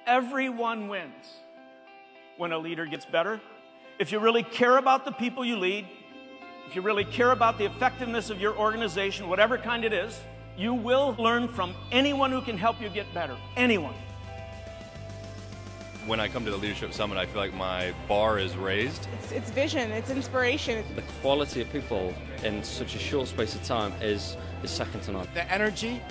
Everyone wins when a leader gets better. If you really care about the people you lead, if you really care about the effectiveness of your organization, whatever kind it is, you will learn from anyone who can help you get better. Anyone. When I come to the Leadership Summit, I feel like my bar is raised. It's vision, it's inspiration. The quality of people in such a short space of time is second to none. The energy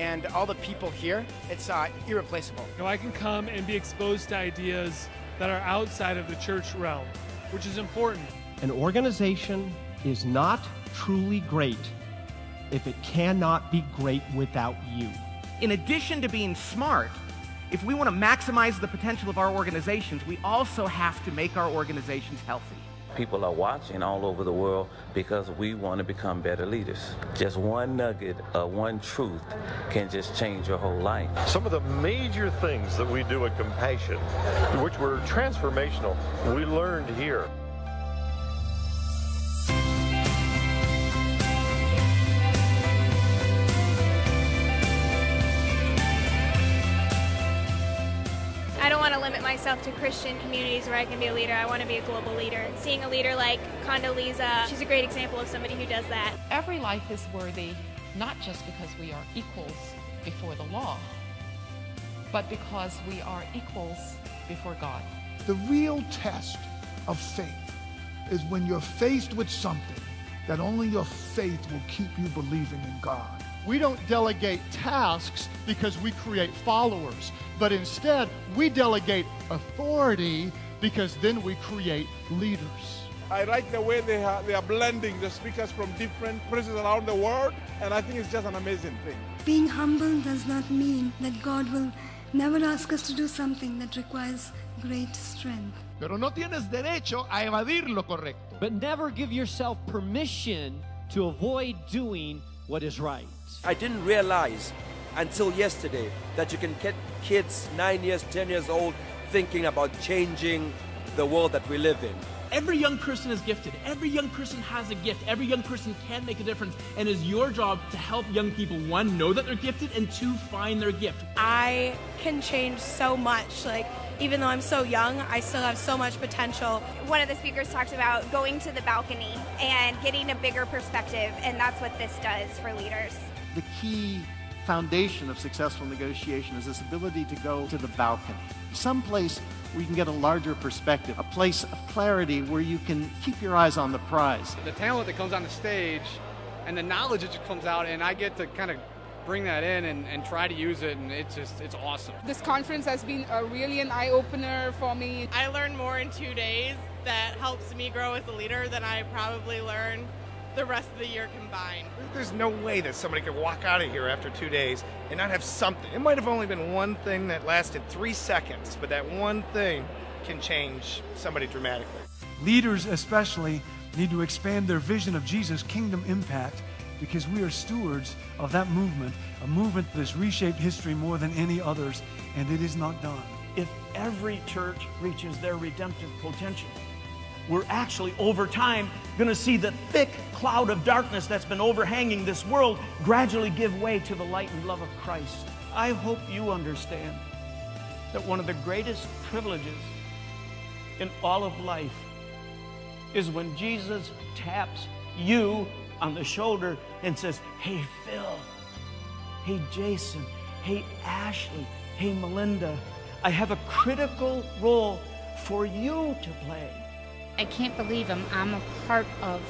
and all the people here, it's irreplaceable. You know, I can come and be exposed to ideas that are outside of the church realm, which is important. An organization is not truly great if it cannot be great without you. In addition to being smart, if we want to maximize the potential of our organizations, we also have to make our organizations healthy. People are watching all over the world because we want to become better leaders. Just one nugget of one truth can just change your whole life. Some of the major things that we do at Compassion, which were transformational, we learned here. I don't want to limit myself to Christian communities where I can be a leader. I want to be a global leader. Seeing a leader like Condoleezza, she's a great example of somebody who does that. Every life is worthy, not just because we are equals before the law, but because we are equals before God. The real test of faith is when you're faced with something that only your faith will keep you believing in God. We don't delegate tasks because we create followers, but instead we delegate authority because then we create leaders. I like the way they are blending the speakers from different places around the world, and I think it's just an amazing thing. Being humble does not mean that God will never ask us to do something that requires great strength. Pero no tienes derecho a evadir lo correcto. But never give yourself permission to avoid doing what is right. I didn't realize until yesterday that you can get kids 9 years, 10 years old thinking about changing the world that we live in. Every young person is gifted. Every young person has a gift. Every young person can make a difference. And it's your job to help young people, one, know that they're gifted, and two, find their gift. I can change so much. Even though I'm so young, I still have so much potential. One of the speakers talked about going to the balcony and getting a bigger perspective, and that's what this does for leaders. The key foundation of successful negotiation is this ability to go to the balcony. Someplace where you can get a larger perspective, a place of clarity where you can keep your eyes on the prize. The talent that comes on the stage and the knowledge that just comes out, and I get to kind of bring that in and try to use it, and it's awesome. This conference has been really an eye-opener for me. I learned more in 2 days that helps me grow as a leader than I probably learned the rest of the year combined. There's no way that somebody could walk out of here after 2 days and not have something. It might have only been one thing that lasted 3 seconds, but that one thing can change somebody dramatically. Leaders especially need to expand their vision of Jesus' kingdom impact, because we are stewards of that movement, a movement that has reshaped history more than any others, and it is not done. If every church reaches their redemptive potential, we're actually, over time, going to see the thick cloud of darkness that's been overhanging this world gradually give way to the light and love of Christ. I hope you understand that one of the greatest privileges in all of life is when Jesus taps you on the shoulder and says, "Hey, Phil, hey, Jason, hey, Ashley, hey, Melinda, I have a critical role for you to play." I can't believe I'm a part of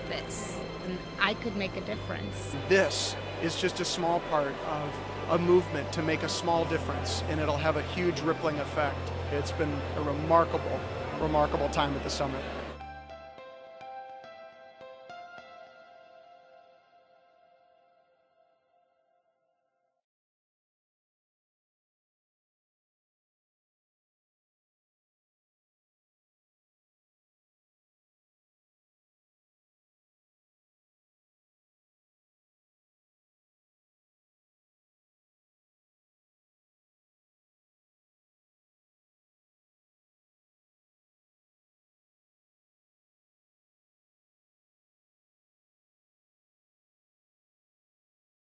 this, and I could make a difference. This is just a small part of a movement to make a small difference, and it'll have a huge rippling effect. It's been a remarkable time at the summit.